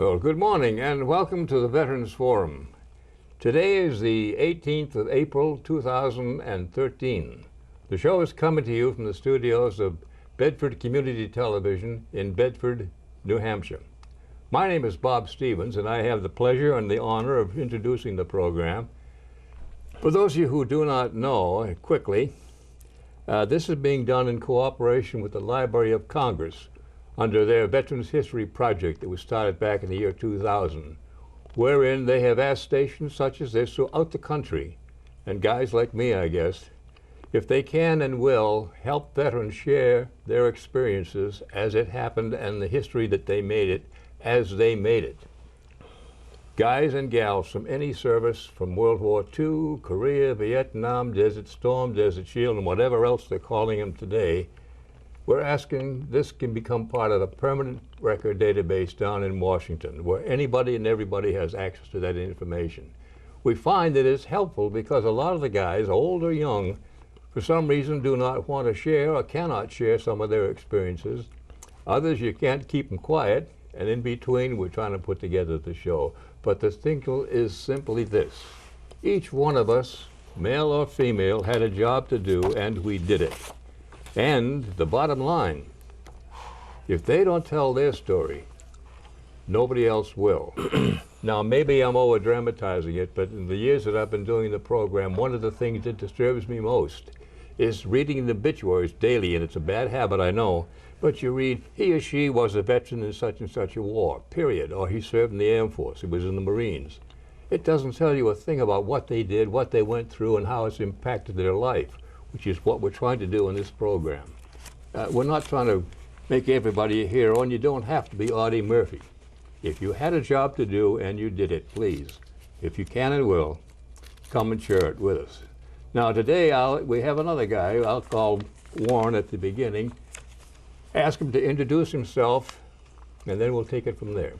Well, good morning and welcome to the Veterans Forum. Today is the 18th of April, 2013. The show is coming to you from the studios of Bedford Community Television in Bedford, New Hampshire. My name is Bob Stevens, and I have the pleasure and the honor of introducing the program. For those of you who do not know, quickly, this is being done in cooperation with the Library of Congress under their Veterans History Project that was started back in the year 2000, wherein they have asked stations such as this throughout the country, and guys like me, I guess, if they can and will help veterans share their experiences as it happened and the history that they made it as they made it. Guys and gals from any service from World War II, Korea, Vietnam, Desert Storm, Desert Shield, and whatever else they're calling them today, we're asking this can become part of a permanent record database down in Washington where anybody and everybody has access to that information. We find that it's helpful because a lot of the guys, old or young, for some reason do not want to share or cannot share some of their experiences. Others, you can't keep them quiet, and in between we're trying to put together the show. But the thing is simply this. Each one of us, male or female, had a job to do, and we did it. And the bottom line, if they don't tell their story, nobody else will. Now, maybe I'm over-dramatizing it, but in the years that I've been doing the program, one of the things that disturbs me most is reading the obituaries daily, and it's a bad habit, I know, but you read, he or she was a veteran in such and such a war, period, or he served in the Air Force, he was in the Marines. It doesn't tell you a thing about what they did, what they went through, and how it's impacted their life, which is what we're trying to do in this program. We're not trying to make everybody a hero, and you don't have to be Audie Murphy. If you had a job to do and you did it, please, if you can and will, come and share it with us. Now today we have another guy I'll call Warren at the beginning. Ask him to introduce himself, and then we'll take it from there.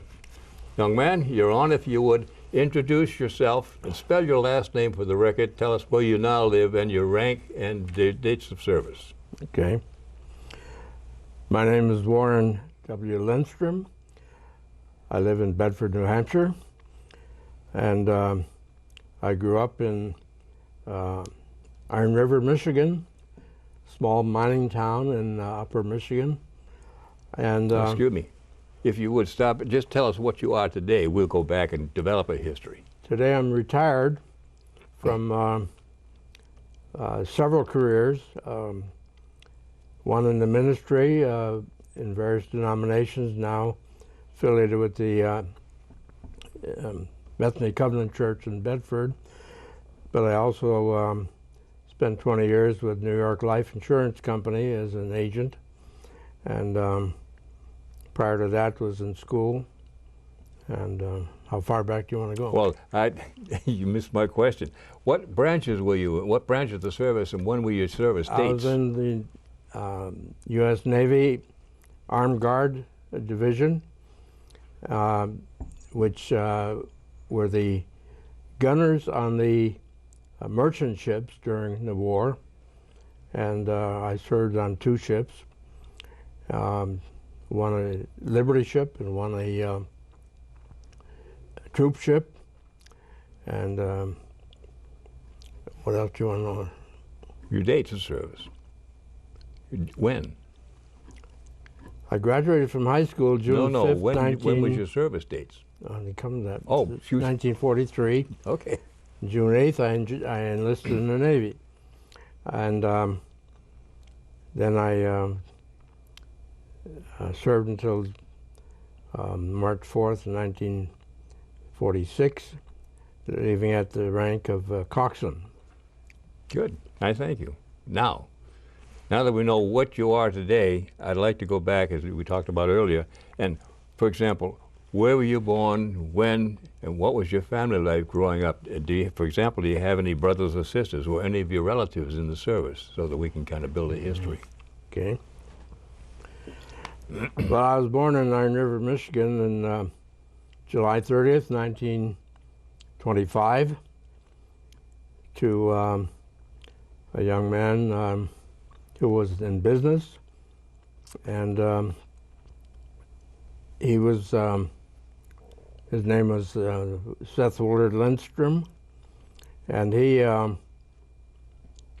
Young man, you're on. If you would introduce yourself and spell your last name for the record. Tell us where you now live and your rank and dates of service. Okay. My name is Warren W. Lindstrom. I live in Bedford, New Hampshire, and I grew up in Iron River, Michigan, small mining town in upper Michigan. And excuse me, if you would stop, just tell us what you are today. We'll go back and develop a history. Today I'm retired from several careers, one in the ministry in various denominations, now affiliated with the Bethany Covenant Church in Bedford, but I also spent 20 years with New York Life Insurance Company as an agent, and prior to that was in school. And how far back do you want to go? Well, you missed my question. What branches were you in? What branch of the service, and when were your service dates? I was in the U.S. Navy Armed Guard Division, which were the gunners on the merchant ships during the war, and I served on two ships, one a Liberty ship and one a troop ship. And what else do you want to know? Your dates of service. When? I graduated from high school June 5th, when was your service dates? Come to that. Oh, 1943. Okay. June 8th, I enlisted in the Navy. And then I served until March 4th, 1946, leaving at the rank of coxswain. Good. I thank you. Now that we know what you are today, I'd like to go back, as we talked about earlier, and, for example, where were you born, when, and what was your family life growing up? For example, do you have any brothers or sisters or any of your relatives in the service, so that we can kind of build a history? Okay. Well, I was born in Iron River, Michigan on July 30th, 1925, to a young man who was in business, and he was His name was Seth Warren Lindstrom, and he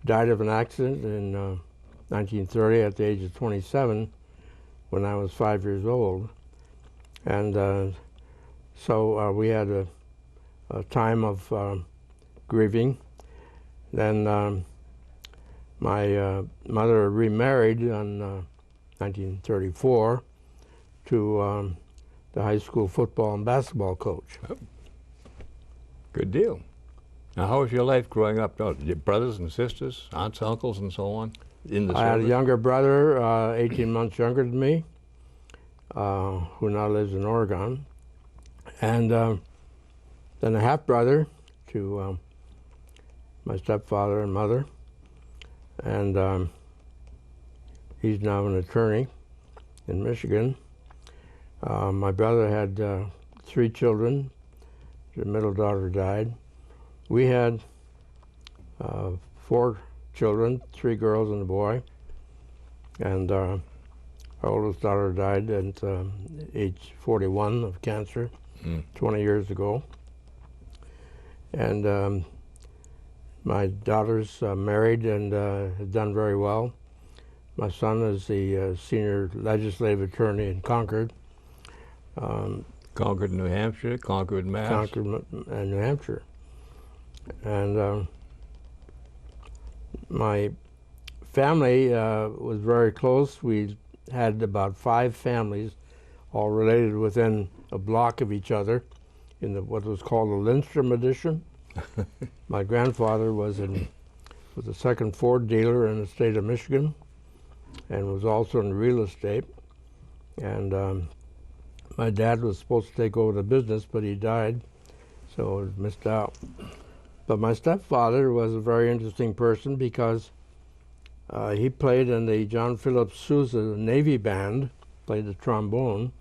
died of an accident in 1930 at the age of 27 when I was 5 years old. And so we had a time of grieving. Then my mother remarried in 1934 to the high school football and basketball coach. Oh. Good deal. Now, how was your life growing up? Oh, did you have brothers and sisters, aunts, uncles, and so on in the service? I had a younger brother, 18 months younger than me, who now lives in Oregon, and then a half-brother to my stepfather and mother, and he's now an attorney in Michigan. My brother had 3 children. The middle daughter died. We had 4 children, 3 girls and a boy, and our oldest daughter died at age 41 of cancer 20 years ago. And my daughter's married and has done very well. My son is the senior legislative attorney in Concord. Concord, New Hampshire, Concord, Mass. Concord, New Hampshire. And my family was very close. We had about 5 families, all related within a block of each other, in what was called the Lindstrom edition. My grandfather was a second Ford dealer in the state of Michigan, and was also in real estate. And my dad was supposed to take over the business, but he died, so it missed out. But my stepfather was a very interesting person because he played in the John Philip Sousa Navy Band, played the trombone,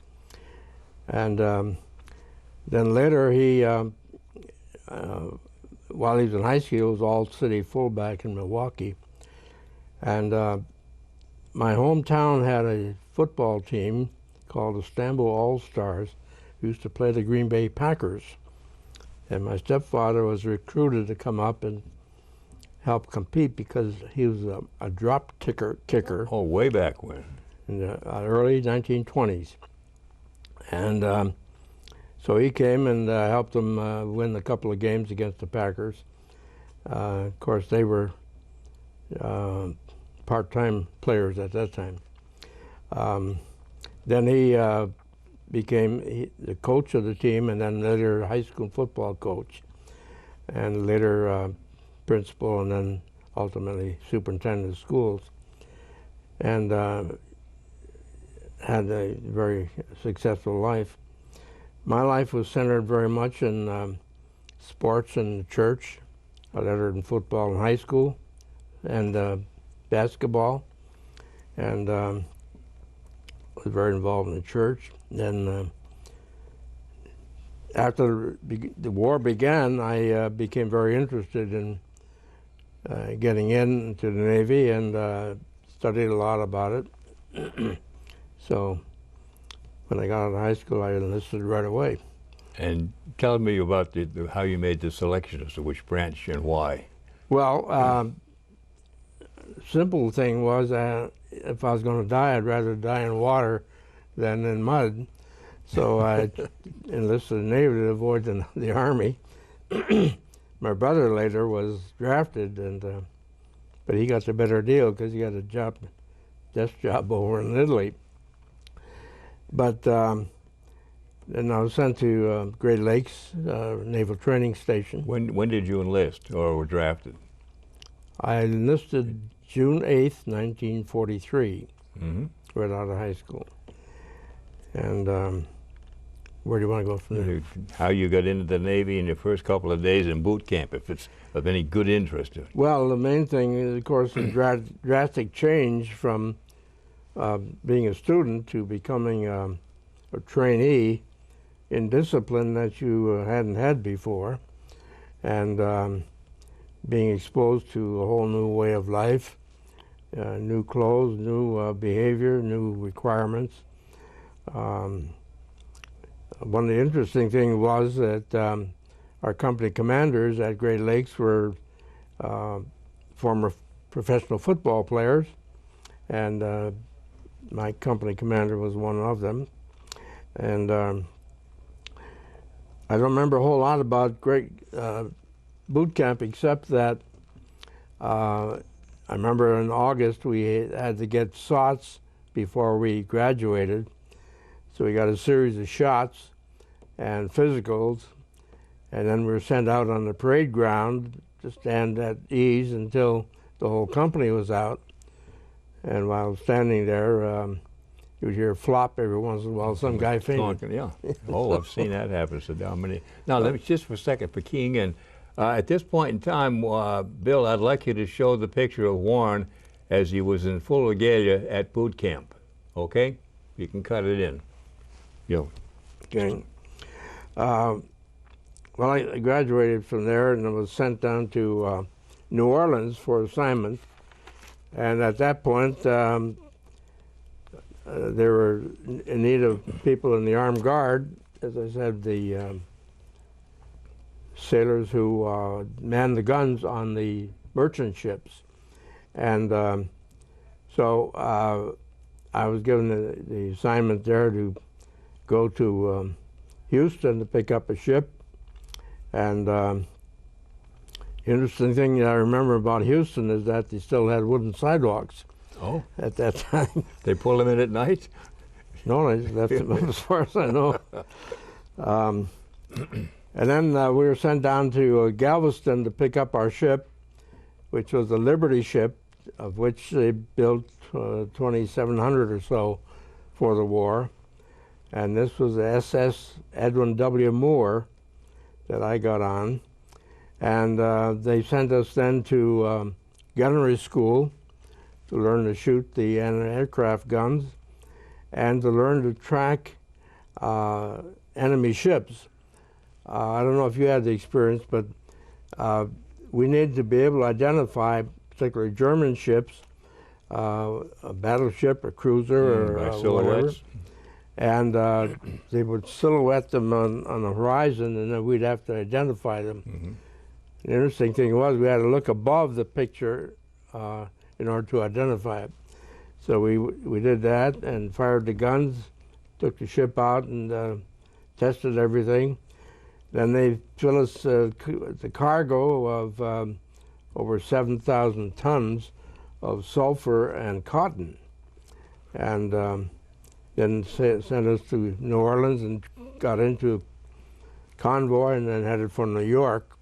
and then later he, while he was in high school, he was all-city fullback in Milwaukee. And my hometown had a football team called the Istanbul All-Stars, who used to play the Green Bay Packers. And my stepfather was recruited to come up and help compete because he was a drop kicker. Oh, way back when. In the early 1920s. And so he came and helped them win a couple of games against the Packers. Of course, they were part-time players at that time. Then he became the coach of the team, and then later high school football coach, and later principal, and then ultimately superintendent of schools, and had a very successful life. My life was centered very much in sports and church. I lettered in football in high school and basketball, and was very involved in the church. Then after the war began, I became very interested in getting into the Navy and studied a lot about it. So when I got out of high school, I enlisted right away. And tell me about how you made the selection as to which branch and why. Well, simple thing was if I was going to die, I'd rather die in water than in mud. So I enlisted in the Navy to avoid the Army. My brother later was drafted, but he got the better deal because he got a desk job over in Italy. But then I was sent to Great Lakes Naval Training Station. When did you enlist or were drafted? I enlisted June 8th, 1943, right out of high school. And where do you want to go from there? How you got into the Navy in your first couple of days in boot camp, if it's of any good interest. Well, the main thing is, of course, the drastic change from being a student to becoming a trainee in discipline that you hadn't had before, and being exposed to a whole new way of life, new clothes, new behavior, new requirements. one of the interesting things was that our company commanders at Great Lakes were former professional football players, and my company commander was one of them. And I don't remember a whole lot about Great boot camp, except that I remember in August we had to get shots before we graduated. So we got a series of shots and physicals, and then we were sent out on the parade ground to stand at ease until the whole company was out. And while standing there, you would hear flop every once in a while, some guy fainted. Yeah. Oh, I've seen that happen to Dominic. Now, let me just for a second, for keying in. At this point in time, Bill, I'd like you to show the picture of Warren as he was in full regalia at boot camp. Okay? You can cut it in. Yeah. Okay. Well, I graduated from there and I was sent down to New Orleans for assignment. And at that point, they were in need of people in the armed guard. As I said, the sailors who manned the guns on the merchant ships. And so I was given the assignment there to go to Houston to pick up a ship. And the interesting thing that I remember about Houston is that they still had wooden sidewalks. Oh. At that time. They pull them in at night? No, they just left them as far as I know. And then we were sent down to Galveston to pick up our ship, which was a Liberty ship, of which they built 2,700 or so for the war. And this was the SS Edwin W. Moore that I got on. And they sent us then to gunnery school to learn to shoot the anti-aircraft guns and to learn to track enemy ships. I don't know if you had the experience, but we needed to be able to identify particularly German ships, a battleship, a cruiser, or whatever. And they would silhouette them on the horizon, and then we'd have to identify them. Mm-hmm. The interesting thing was we had to look above the picture in order to identify it. So we did that and fired the guns, took the ship out and tested everything. Then they filled us the cargo of over 7,000 tons of sulfur and cotton. And then sent us to New Orleans and got into convoy and then headed for New York.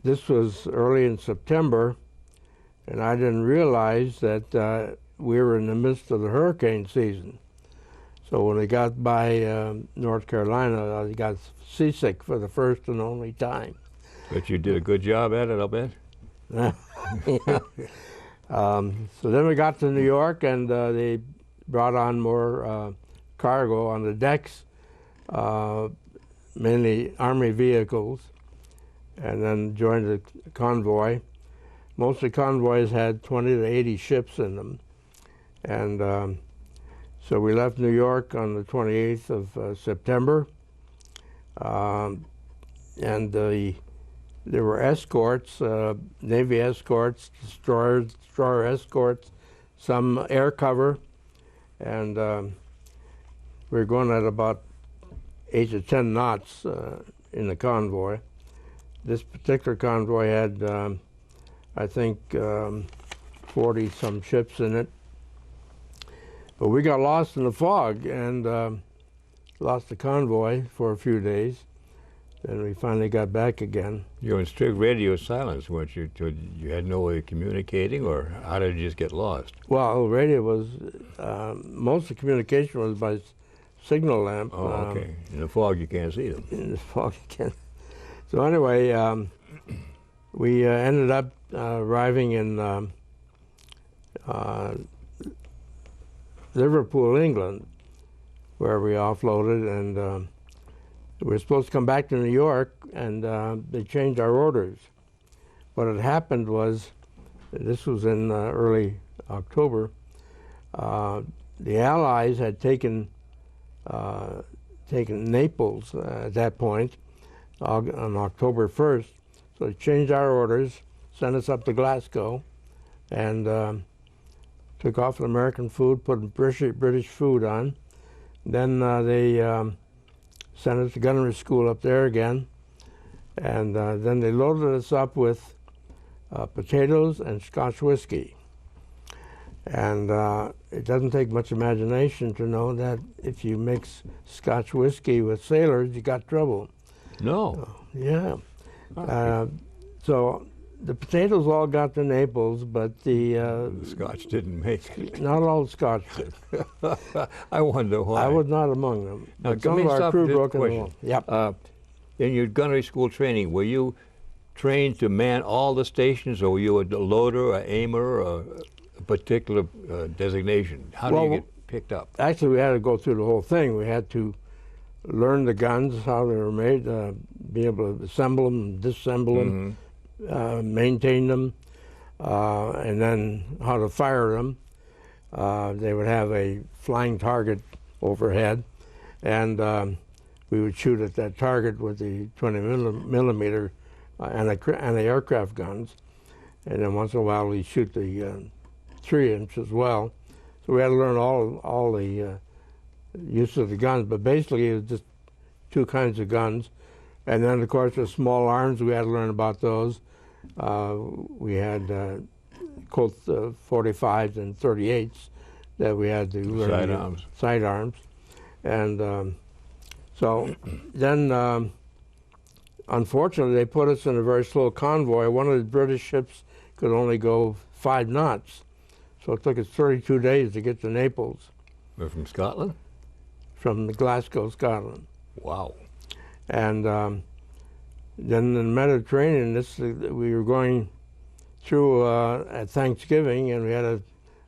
This was early in September, and I didn't realize that we were in the midst of the hurricane season. So when we got by North Carolina, I got seasick for the first and only time. But you did a good job at it, I'll bet. Yeah. So then we got to New York, and they brought on more cargo on the decks, mainly Army vehicles, and then joined the convoy. Most of the convoys had 20 to 80 ships in them. And so we left New York on the 28th of September. And there were escorts, Navy escorts, destroyer escorts, some air cover. And we were going at about 8 to 10 knots in the convoy. This particular convoy had, I think, 40-some ships in it. But we got lost in the fog and lost the convoy for a few days. Then we finally got back again. You were in strict radio silence, weren't you? You had no way of communicating, or how did you just get lost? Well, radio was, most of the communication was by signal lamp. Oh, okay. In the fog, you can't see them. In the fog, you can't. So anyway, we ended up arriving in Liverpool, England, where we offloaded, and we were supposed to come back to New York, and they changed our orders. What had happened was, this was in early October, the Allies had taken taken Naples at that point on October 1st. So they changed our orders, sent us up to Glasgow, and took off with American food, put British food on. Then they sent us to gunnery school up there again, and then they loaded us up with potatoes and Scotch whiskey. And it doesn't take much imagination to know that if you mix Scotch whiskey with sailors, you got trouble. No. Yeah. So the potatoes all got to Naples, but the Scotch didn't make it. not all the Scotch did. I wonder why. I was not among them. Now, But some of our crew broke in the wall. Yep. In your gunnery school training, were you trained to man all the stations, or were you a loader, a aimer, or a particular designation? How do you get picked up? Actually, we had to go through the whole thing. We had to learn the guns, how they were made, be able to assemble them, disassemble them, maintain them, and then how to fire them. They would have a flying target overhead, and we would shoot at that target with the 20 millimeter anti-aircraft guns, and then once in a while we shoot the 3-inch as well. So we had to learn all the use of the guns, but basically it was just two kinds of guns. And then of course the small arms, we had to learn about those. We had Colt 45s and 38s that we had to learn. Side arms. And so then unfortunately they put us in a very slow convoy. One of the British ships could only go 5 knots. So it took us 32 days to get to Naples. We're from Scotland? From Glasgow, Scotland. Wow. And then in the Mediterranean, we were going through at Thanksgiving, and we had an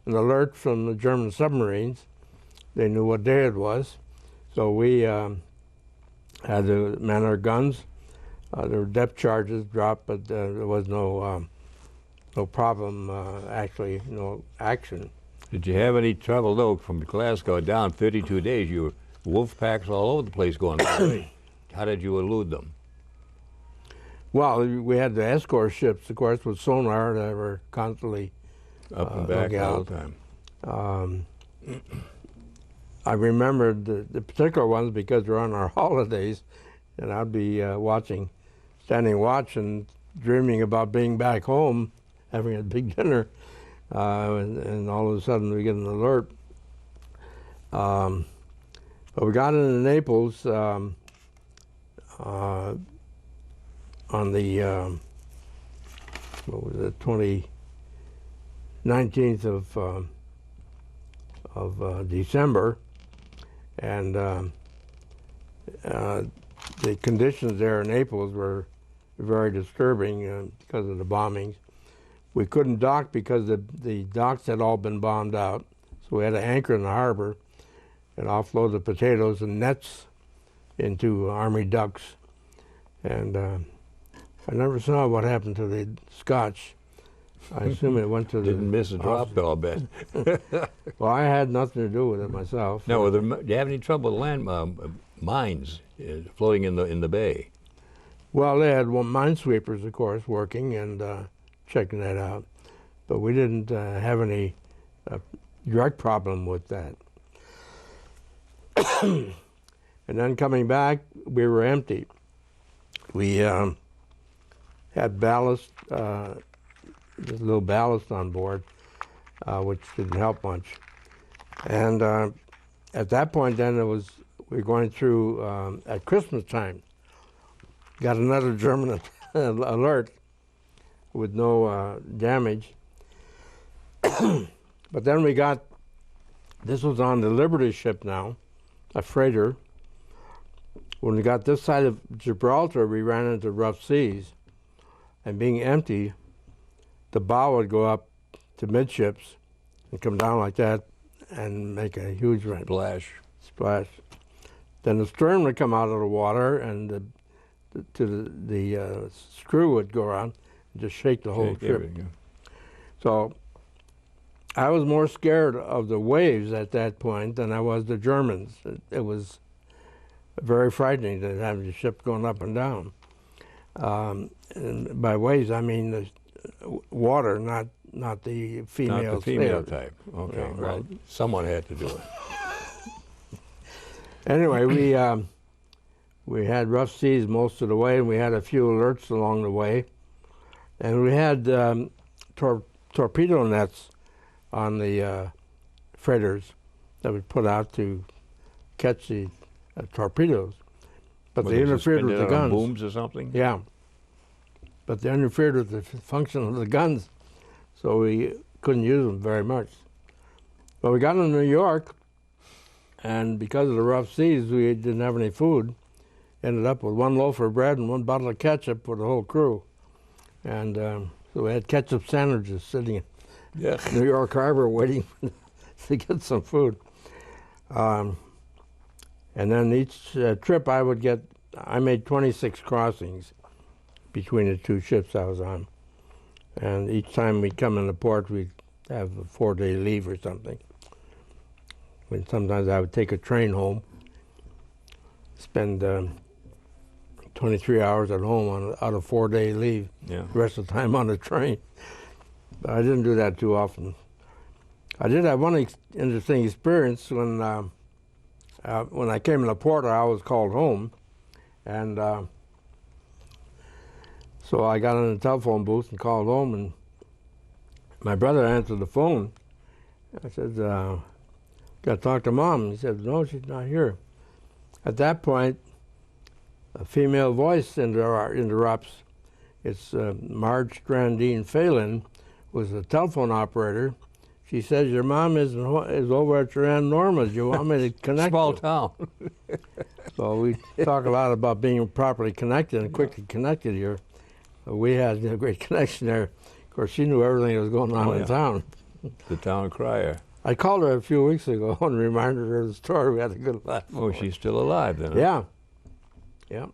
alert from the German submarines. They knew what day it was. So we had to man our guns. There were depth charges dropped, but there was no problem, actually, no action. Did you have any trouble, though, from Glasgow down 32 days? You were wolf packs all over the place going that way. How did you elude them? Well, we had the escort ships, of course, with sonar that were constantly up and back all the time. I remembered the particular ones because they're on our holidays, and I'd be standing watch and dreaming about being back home, having a big dinner, and all of a sudden we get an alert. But we got into Naples on the what was it, 19th of December, and the conditions there in Naples were very disturbing because of the bombings. We couldn't dock because the docks had all been bombed out, so we had to anchor in the harbor and offload the potatoes and nets into Army ducks. And I never saw what happened to the Scotch. I assume it went to the... Didn't miss a drop, though, I bet. Well, I had nothing to do with it myself. No, do you have any trouble with land mines floating in the bay? Well, they had minesweepers, of course, working and checking that out. But we didn't have any direct problem with that. And then coming back, we were empty. We had ballast, just a little ballast on board, which didn't help much. And at that point, then we were going through at Christmas time. Got another German alert with no damage. But then we got, this was on the Liberty ship now, a freighter. When we got this side of Gibraltar, we ran into rough seas. And being empty, the bow would go up to midships and come down like that and make a huge splash. Then the stern would come out of the water, and the screw would go around and just shake the whole ship. So I was more scared of the waves at that point than I was the Germans. It was very frightening to have the ship going up and down. And by waves, I mean the water, not the female. Not the female sailors. type. Okay, Yeah, well, right. someone had to do it. Anyway, we had rough seas most of the way, and we had a few alerts along the way, and we had torpedo nets on the freighters that we put out to catch the torpedoes, but Were they interfered with the suspended on guns. booms or something? Yeah, but they interfered with the function of the guns, so we couldn't use them very much. But we got to New York, and because of the rough seas, we didn't have any food. Ended up with one loaf of bread and one bottle of ketchup for the whole crew. And so we had ketchup sandwiches sitting in Yeah. New York Harbor waiting to get some food. And then each trip I made 26 crossings between the two ships I was on. And each time we'd come into port, we'd have a 4-day leave or something. And sometimes I would take a train home, spend 23 hours at home out of 4-day leave, Yeah. the rest of the time on the train. But I didn't do that too often. I did have one interesting experience when I came into port. I was called home, and so I got in the telephone booth and called home, and my brother answered the phone. I said, "Got to talk to Mom." He said, "No, she's not here." At that point, a female voice interrupts. It's Marge Strandine Phelan, was a telephone operator. She says, "Your mom is over at your Aunt Norma's. You want me to connect Small you?" town. So we talk a lot about being properly connected and quickly connected here. We had a great connection there. Of course, she knew everything that was going on Oh, in yeah. town. The town crier. I called her a few weeks ago and reminded her of the story. We had a good laugh. Oh, she's still alive then. Huh? Yeah. Yeah.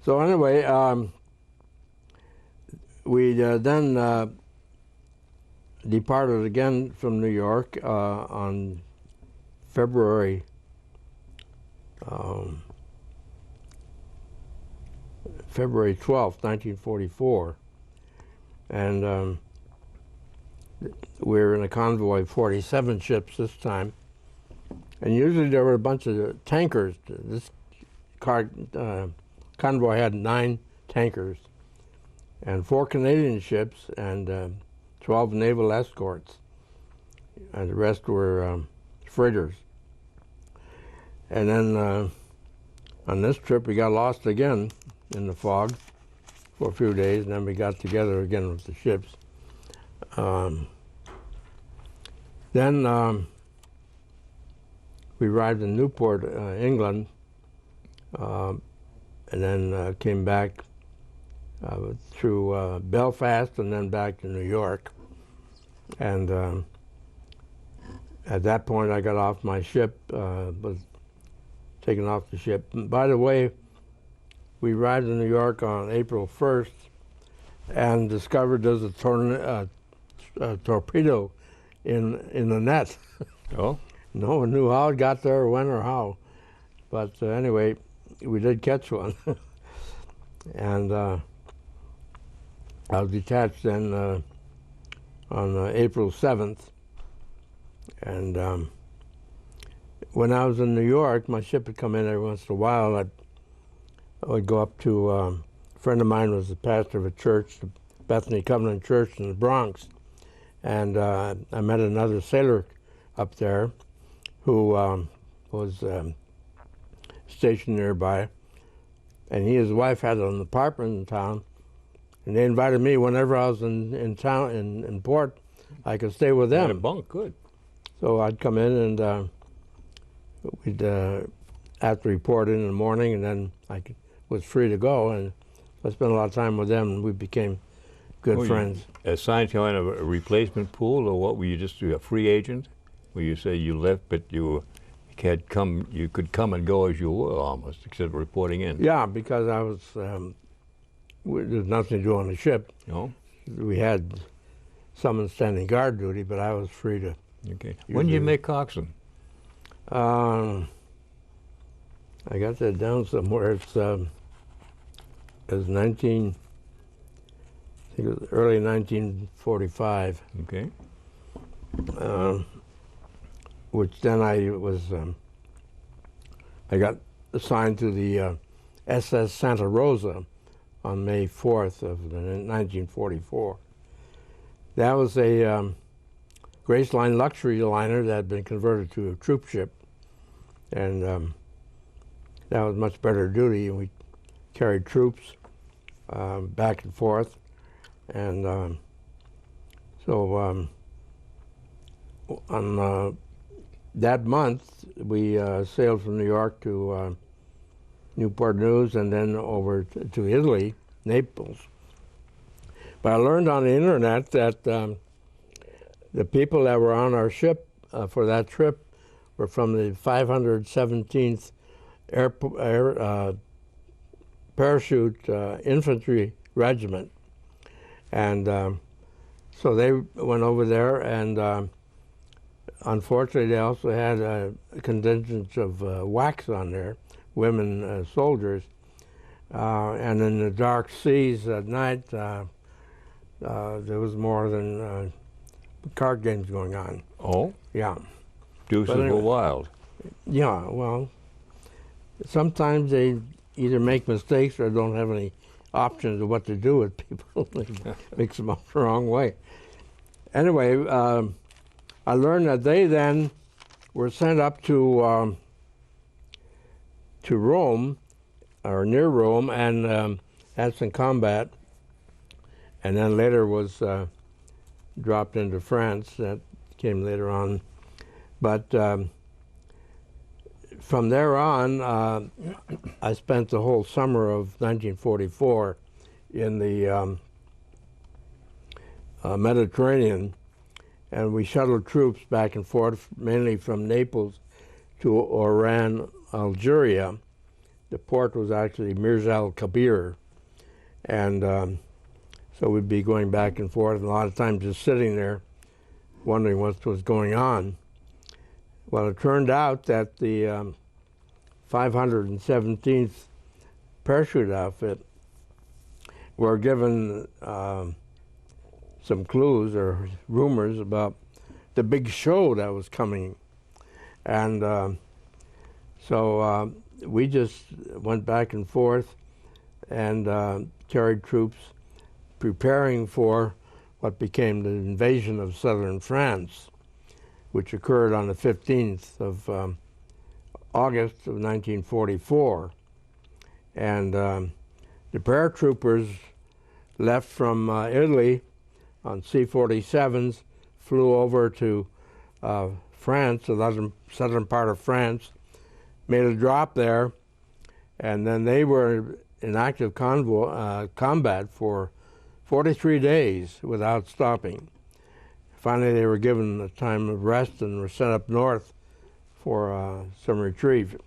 So anyway, we then departed again from New York on February 12th, 1944. And we were in a convoy of 47 ships this time. And usually there were a bunch of tankers. This convoy had 9 tankers and 4 Canadian ships and 12 naval escorts. And the rest were freighters. And then on this trip we got lost again in the fog for a few days, and then we got together again with the ships. Then we arrived in Newport, England, and then came back through Belfast and then back to New York. And at that point I got off my ship, was taken off the ship. And by the way, we arrived in New York on April 1st and discovered there's a torpedo in the net. Oh? No one knew how it got there, when or how. But anyway, we did catch one. And I was detached then on April 7th. And when I was in New York, my ship would come in every once in a while. I would go up to, a friend of mine was the pastor of a church, the Bethany Covenant Church in the Bronx. And I met another sailor up there who was stationed nearby. And he and his wife had an apartment in town. And they invited me whenever I was in town, in port, I could stay with Had a them. bunk, good. So I'd come in and we'd have to report in the morning, and then was free to go. And I spent a lot of time with them, and we became good Oh, you friends. assigned to a replacement pool, or what? Were you just a free agent? Where you say you left, but you could come and go as you were almost, except reporting in. Yeah, because I was, there's nothing to do on the ship. No? We had someone standing guard duty, but I was free to. Okay. When did you make coxswain? I got that down somewhere. It was I think it was early 1945. Okay. Which then I got assigned to the SS Santa Rosa on May 4th of 1944. That was a Grace Line luxury liner that had been converted to a troop ship, and that was much better duty. And we carried troops back and forth, and so on that month we sailed from New York to Newport News and then over to Italy, Naples. But I learned on the internet that the people that were on our ship for that trip were from the 517th Parachute Infantry Regiment. And so they went over there, and unfortunately they also had a contingent of WACs on there, women soldiers. And in the dark seas at night, there was more than card games going on. Oh? Yeah. Deuces were wild. Yeah, well, sometimes they either make mistakes or don't have any options of what to do with people. They mix them up the wrong way. Anyway, I learned that they then were sent up to Rome, or near Rome, and had some combat, and then later was dropped into France. That came later on. But from there on, I spent the whole summer of 1944 in the Mediterranean, and we shuttled troops back and forth, mainly from Naples to Oran, Algeria. The port was actually Mirza al-Kabir, and so we'd be going back and forth, and a lot of times just sitting there wondering what was going on. Well, it turned out that the 517th Parachute Outfit were given some clues or rumors about the big show that was coming. And so we just went back and forth and carried troops preparing for what became the invasion of southern France, which occurred on the 15th of August of 1944. And the paratroopers left from Italy on C-47s, flew over to France, the southern part of France, made a drop there, and then they were in active combat for 43 days without stopping. Finally, they were given a time of rest and were sent up north for some retrieve.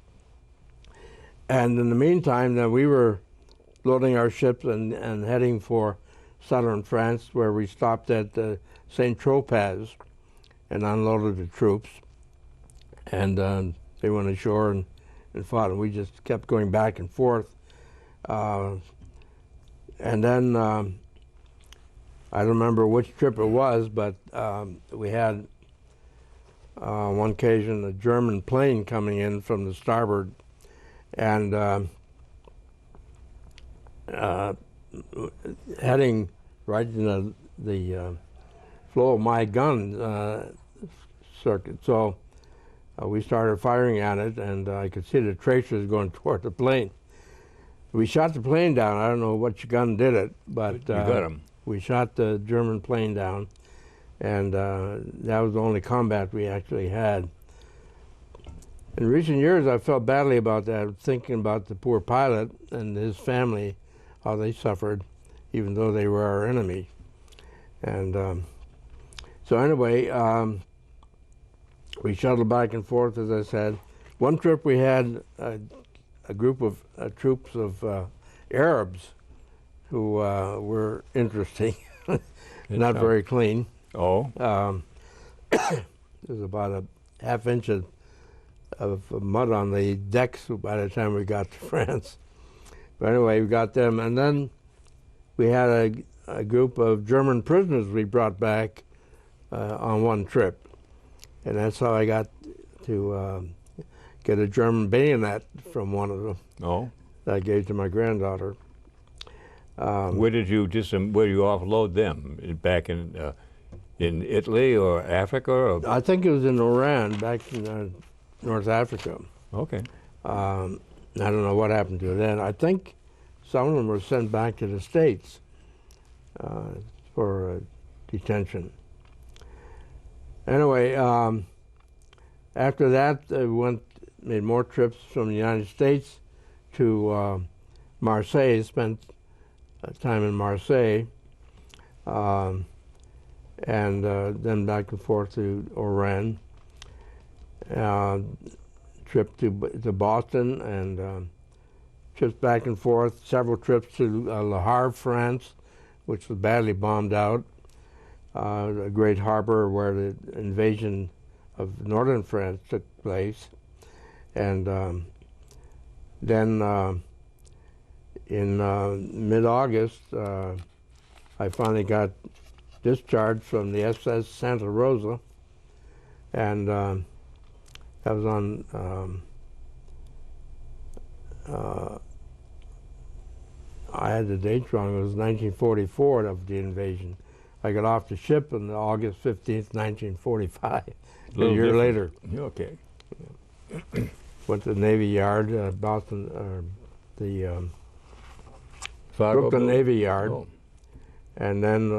And in the meantime, then we were loading our ships and heading for southern France, where we stopped at St. Tropez and unloaded the troops. And they went ashore and fought, and we just kept going back and forth. And then I don't remember which trip it was, but we had on one occasion a German plane coming in from the starboard, and heading right in the flow of my gun circuit. So we started firing at it, and I could see the tracers going toward the plane. We shot the plane down. I don't know which gun did it, but you got him. We shot the German plane down, and that was the only combat we actually had. In recent years, I felt badly about that, thinking about the poor pilot and his family, how they suffered, even though they were our enemy. And so anyway, we shuttled back and forth, as I said. One trip we had a group of troops of Arabs who were interesting, not very clean. Oh, There's about a half-inch of mud on the decks by the time we got to France. But anyway, we got them, and then we had a group of German prisoners we brought back on one trip, and that's how I got to get a German bayonet from one of them oh. that I gave to my granddaughter. Where did you offload them? Back in Italy or Africa? Or? I think it was in Oran, back in North Africa. Okay. I don't know what happened to it then. I think some of them were sent back to the States for detention. Anyway, after that, we made more trips from the United States to Marseille, spent time in Marseille, and then back and forth to Oran. Trip to Boston, and trips back and forth, several trips to Le Havre, France, which was badly bombed out, a great harbor where the invasion of northern France took place. And then in mid-August, I finally got discharged from the SS Santa Rosa, and that was on, I had the dates wrong, it was 1944 of the invasion. I got off the ship on August 15th, 1945, a year later. Okay. Went to the Navy Yard, Boston, the Fargo Brooklyn Navy Yard. Oh. And then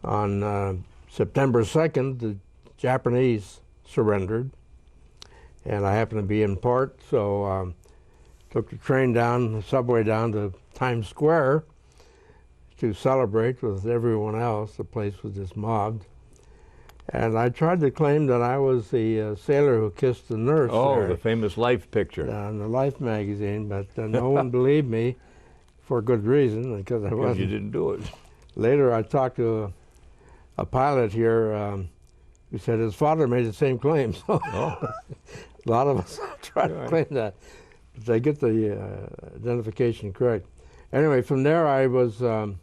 on September 2nd, the Japanese surrendered, and I happened to be in port, so took the train down, the subway down to Times Square to celebrate with everyone else. The place was just mobbed. And I tried to claim that I was the sailor who kissed the nurse. Oh, there, the famous Life picture. in the Life magazine, but no one believed me for good reason, because I Because wasn't. you didn't do it. Later, I talked to a pilot here who said his father made the same claim. So Oh. a lot of us try to claim that, but they get the identification correct. Anyway, from there I was home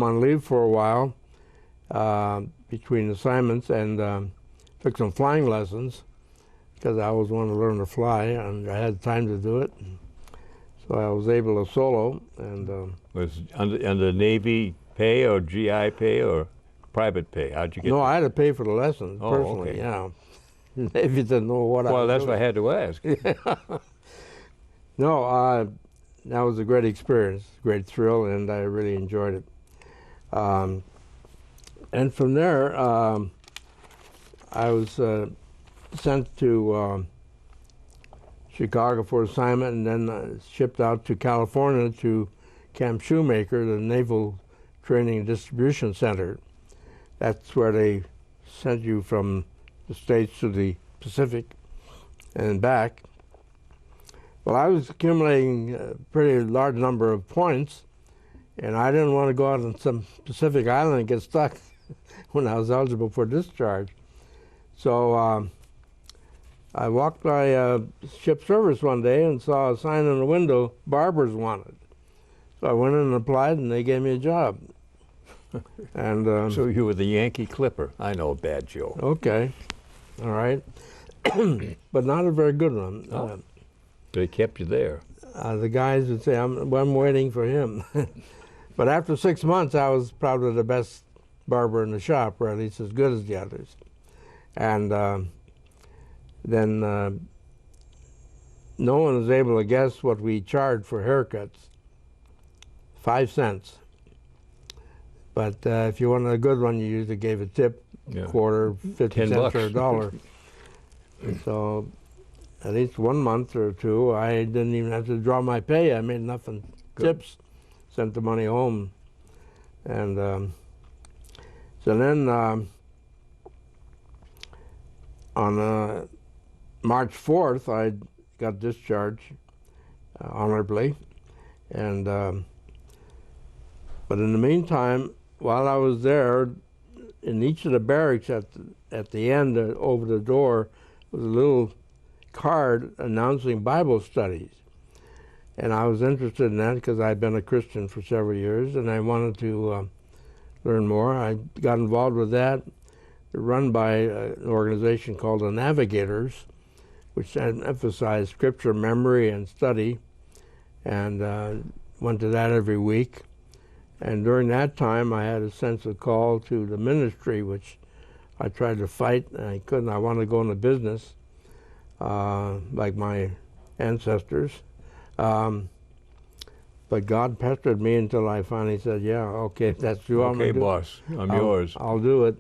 on leave for a while between assignments, and took some flying lessons because I always wanted to learn to fly, and I had time to do it. So I was able to solo, and Was under Navy pay or GI pay or private pay? How'd you get? no, I had to pay for the lessons Oh, personally. okay. Yeah, Navy didn't know what I was Well, that's doing. what I had to ask. No, that was a great experience, great thrill, and I really enjoyed it. And from there, I was sent to Chicago for assignment, and then shipped out to California to Camp Shoemaker, the Naval Training and Distribution Center. That's where they sent you from the States to the Pacific and back. Well, I was accumulating a pretty large number of points, and I didn't want to go out on some Pacific island and get stuck when I was eligible for discharge. So I walked by ship service one day and saw a sign in the window, "Barbers wanted." So I went in and applied, and they gave me a job. And So you were the Yankee Clipper. I know, a bad joke. okay, all right, but not a very good one. Oh. They kept you there. The guys would say, I'm waiting for him." But after 6 months, I was probably the best barber in the shop, or at least as good as the others. And then no one was able to guess what we charged for haircuts. 5 cents. But if you wanted a good one, you usually gave a tip, Yeah. quarter, 50 $10 cents or $1. So at least 1 month or two, I didn't even have to draw my pay. I made enough in tips, sent the money home. And so then on March 4th, I got discharged honorably. And but in the meantime, while I was there, in each of the barracks at the end, over the door, was a little card announcing Bible studies. And I was interested in that because I'd been a Christian for several years, and I wanted to learn more. I got involved with that, run by an organization called the Navigators, which emphasized scripture memory and study, and went to that every week. And during that time, I had a sense of call to the ministry, which I tried to fight, and I couldn't. I wanted to go into business, like my ancestors. But God pestered me until I finally said, yeah, okay, that's you. Okay, boss, I'm yours. I'll do it.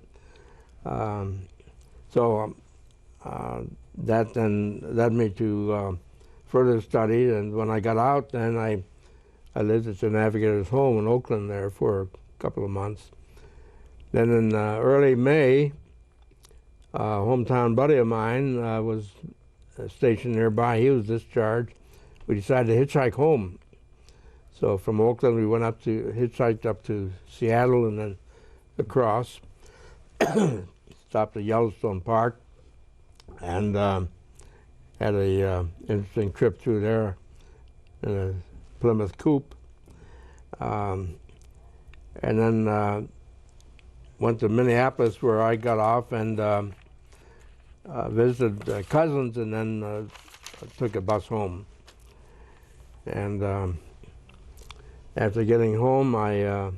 That then led me to further study, and when I got out, then I lived at the Navigator's home in Oakland there for a couple of months. Then in early May, a hometown buddy of mine was stationed nearby. He was discharged. We decided to hitchhike home. So from Oakland, we hitchhiked up to Seattle and then across. Stopped at Yellowstone Park and had a interesting trip through there in a Plymouth coupe. And then went to Minneapolis where I got off and visited cousins, and then took a bus home. And after getting home, I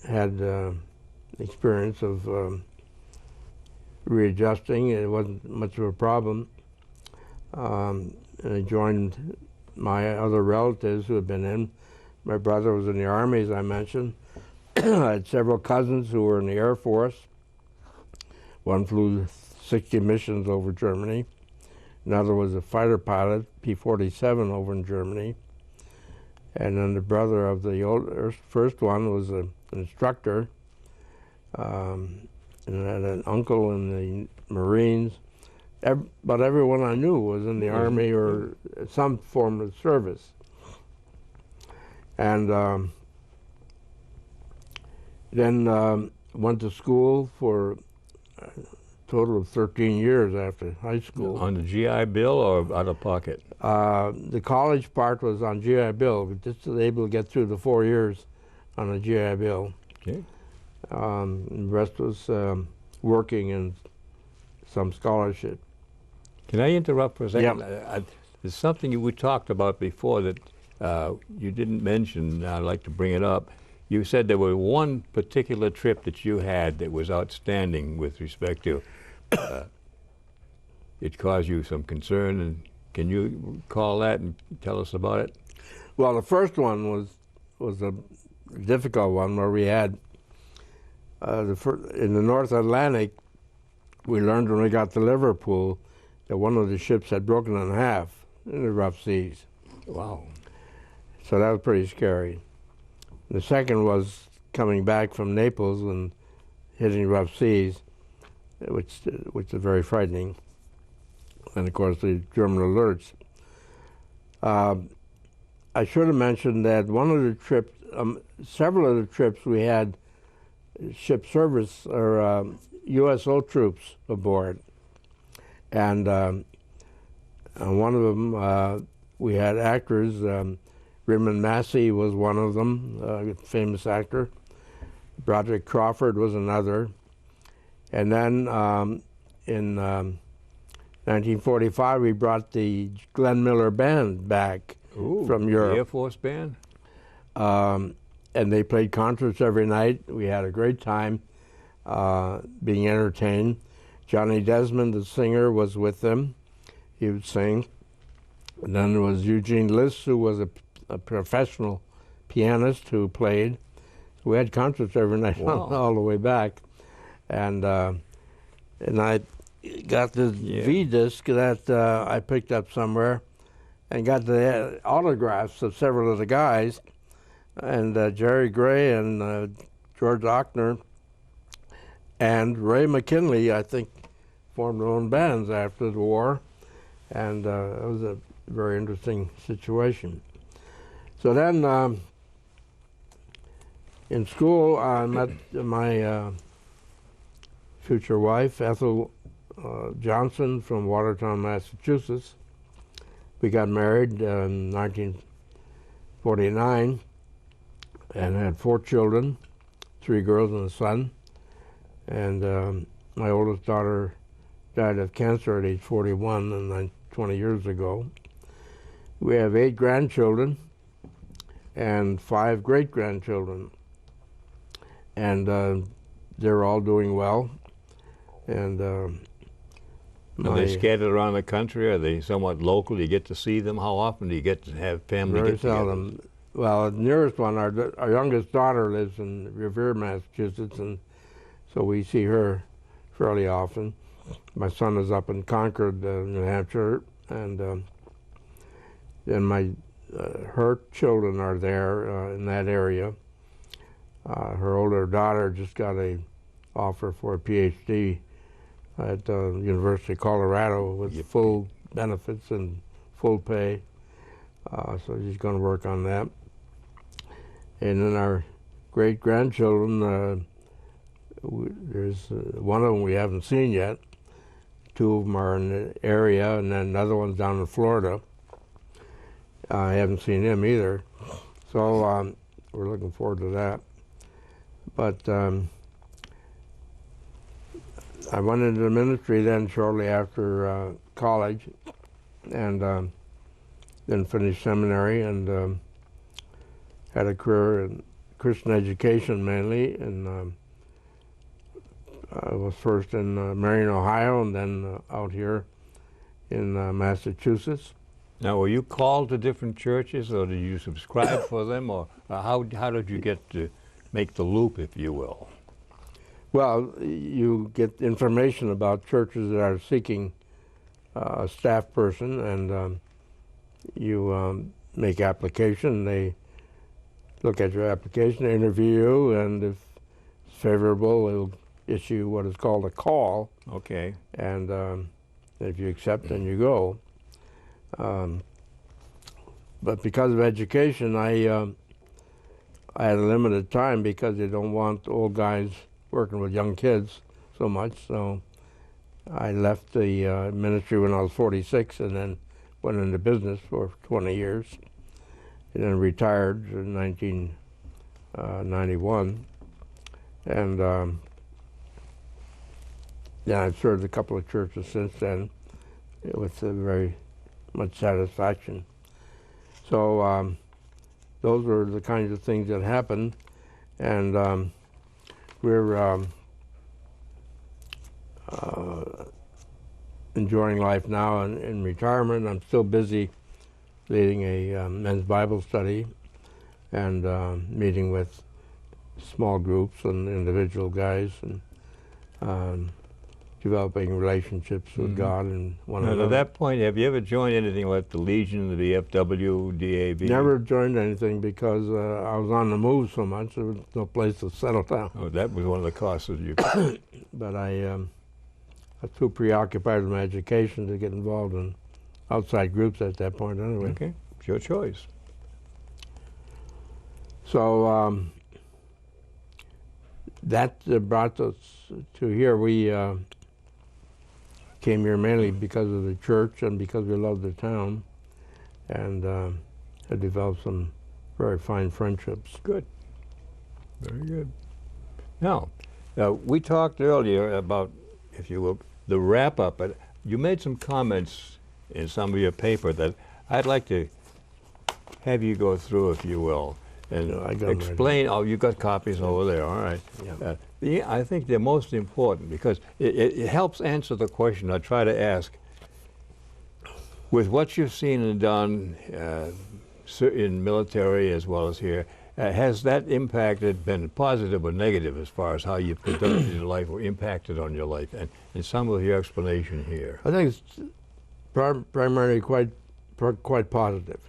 had experience of readjusting. It wasn't much of a problem. And I joined my other relatives who had been in. My brother was in the Army, as I mentioned. I had several cousins who were in the Air Force. One flew 60 missions over Germany. Another was a fighter pilot, P-47, over in Germany. And then the brother of the first one was an instructor, and had an uncle in the Marines. But everyone I knew was in the Army or some form of service. And then went to school for a total of 13 years after high school. On the GI Bill or out of pocket? The college part was on GI Bill, but just was able to get through the 4 years on a GI Bill. Okay. The rest was working in some scholarship. Can I interrupt for a second? Yep. There's something we talked about before that you didn't mention. I'd like to bring it up. You said there was one particular trip that you had that was outstanding with respect to it caused you some concern, and can you recall that and tell us about it? Well, the first one was a difficult one where we had in the North Atlantic. We learned when we got to Liverpool that one of the ships had broken in half in the rough seas. Wow. So that was pretty scary. The second was coming back from Naples and hitting rough seas, which is very frightening. And of course the German alerts. I should have mentioned that one of the trips, several of the trips we had ship service or USO troops aboard. And on one of them we had actors. Raymond Massey was one of them, a famous actor. Broderick Crawford was another. And then in 1945, we brought the Glenn Miller Band back from Europe. The Air Force Band? And they played concerts every night. We had a great time being entertained. Johnny Desmond, the singer, was with them. He would sing. And then there was Eugene List, who was a professional pianist who played. We had concerts every night. Wow. All the way back. And I got this V-disc that I picked up somewhere and got the autographs of several of the guys. And Jerry Gray and George Ochner and Ray McKinley, I think, formed their own bands after the war. And it was a very interesting situation. So then In school, I met my future wife, Ethel Johnson, from Watertown, Massachusetts. We got married in 1949 and had 4 children, 3 girls and a son. And my oldest daughter died of cancer at age 41, and 20 years ago. We have 8 grandchildren and 5 great-grandchildren. And they're all doing well. And are they scattered around the country? Are they somewhat local? Do you get to see them? How often do you get to have family very get-togethers? seldom. Well, the nearest one, our youngest daughter lives in Revere, Massachusetts, and so we see her fairly often. My son is up in Concord, New Hampshire, and then her children are there in that area. Her older daughter just got an offer for a PhD at the University of Colorado with full benefits and full pay. So she's going to work on that. And then our great-grandchildren, there's one of them we haven't seen yet. 2 of them are in the area, and then another one's down in Florida. I haven't seen him either. So we're looking forward to that. But I went into the ministry then shortly after college, and then finished seminary, and had a career in Christian education mainly. And I was first in Marion, Ohio, and then out here in Massachusetts. Now, were you called to different churches, or did you subscribe for them, or how did you get to make the loop, if you will? Well, you get information about churches that are seeking a staff person, and you make application. They look at your application, they interview you, and if it's favorable, they'll issue what is called a call. Okay. And if you accept, then you go. But because of education, I had a limited time because they don't want old guys working with young kids so much. So I left the ministry when I was 46 and then went into business for 20 years. And then retired in 1991. And then I've served a couple of churches since then with very much satisfaction. So those were the kinds of things that happened, and we're enjoying life now in retirement. I'm still busy leading a men's Bible study and meeting with small groups and individual guys, and developing relationships with God and one another. At that point, have you ever joined anything like the Legion, the VFW, DAB? Never joined anything because I was on the move so much, there was no place to settle down. Oh, that was one of the costs of you. But I was too preoccupied with my education to get involved in outside groups at that point anyway. Okay, it's your choice. So that brought us to here. We came here mainly because of the church and because we loved the town, and had developed some very fine friendships. Good. Very good. Now, we talked earlier about, if you will, the wrap-up, but you made some comments in some of your paper that I'd like to have you go through, if you will, and explain. Oh, you got copies over there, all right. Yeah. I think they're most important because it helps answer the question I try to ask. With what you've seen and done in military as well as here, has that impacted, been positive or negative as far as how you've conducted your life or impacted on your life? And some of your explanation here. I think it's primarily quite positive.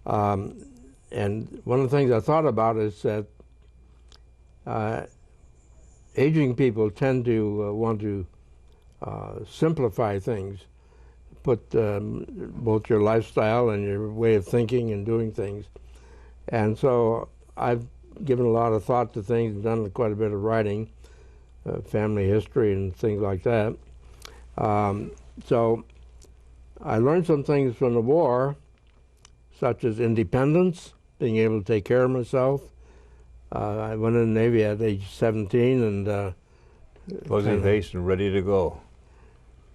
And one of the things I thought about is that aging people tend to want to simplify things, put both your lifestyle and your way of thinking and doing things. And so I've given a lot of thought to things and done quite a bit of writing, family history and things like that. So I learned some things from the war, such as independence, being able to take care of myself. I went in the Navy at age 17 and Fuzzy faced and ready to go.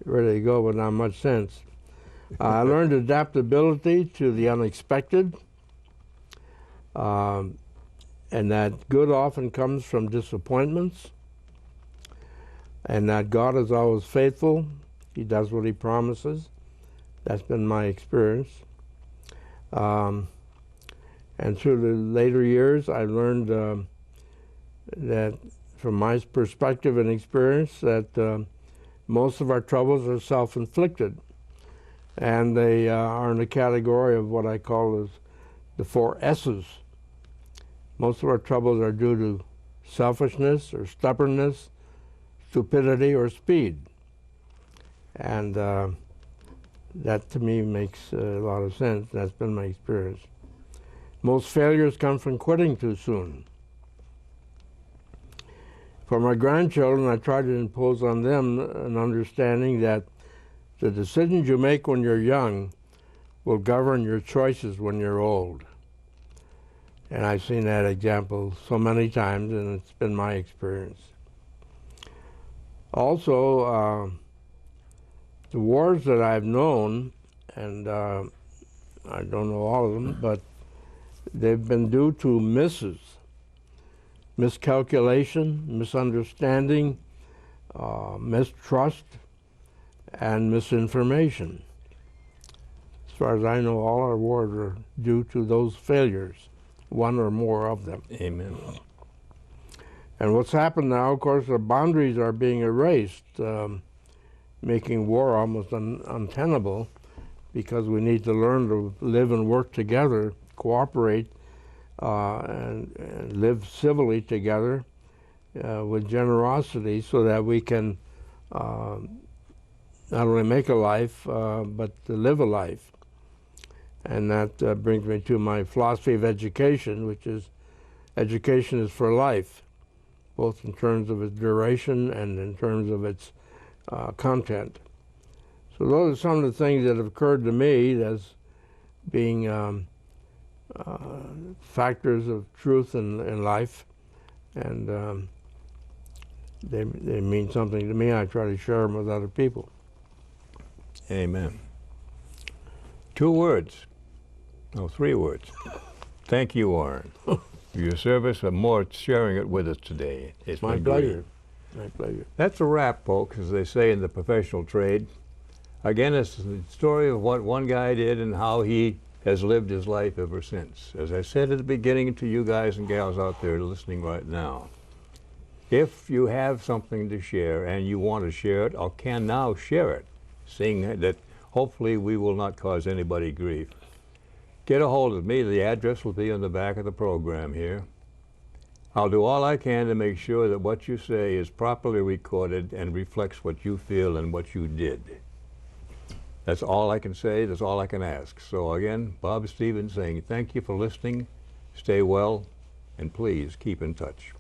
Ready to go, but not much sense. I learned adaptability to the unexpected, and that good often comes from disappointments, and that God is always faithful. He does what he promises. That's been my experience. And through the later years, I learned that from my perspective and experience that most of our troubles are self-inflicted. And they are in the category of what I call as the 4 S's. Most of our troubles are due to selfishness or stubbornness, stupidity or speed. And that to me makes a lot of sense. That's been my experience. Most failures come from quitting too soon. For my grandchildren, I try to impose on them an understanding that the decisions you make when you're young will govern your choices when you're old. And I've seen that example so many times, and it's been my experience. Also, the wars that I've known, and I don't know all of them, but they've been due to miscalculation, misunderstanding, mistrust, and misinformation. As far as I know, all our wars are due to those failures, one or more of them. Amen. And what's happened now, of course, the boundaries are being erased, making war almost untenable, because we need to learn to live and work together, cooperate, and live civilly together with generosity, so that we can not only make a life, but to live a life. And that brings me to my philosophy of education, which is education is for life, both in terms of its duration and in terms of its content. So those are some of the things that have occurred to me as being factors of truth in life, and they mean something to me. I try to share them with other people. Amen. 2 words. No, 3 words. Thank you, Warren, for your service and more sharing it with us today. It's My been pleasure. great. My pleasure. That's a wrap, folks, as they say in the professional trade. Again, it's the story of what one guy did and how he has lived his life ever since. As I said at the beginning to you guys and gals out there listening right now, if you have something to share and you want to share it or can now share it, seeing that hopefully we will not cause anybody grief, get a hold of me. The address will be on the back of the program here. I'll do all I can to make sure that what you say is properly recorded and reflects what you feel and what you did. That's all I can say. That's all I can ask. So again, Bob Stevens saying thank you for listening. Stay well, and please keep in touch.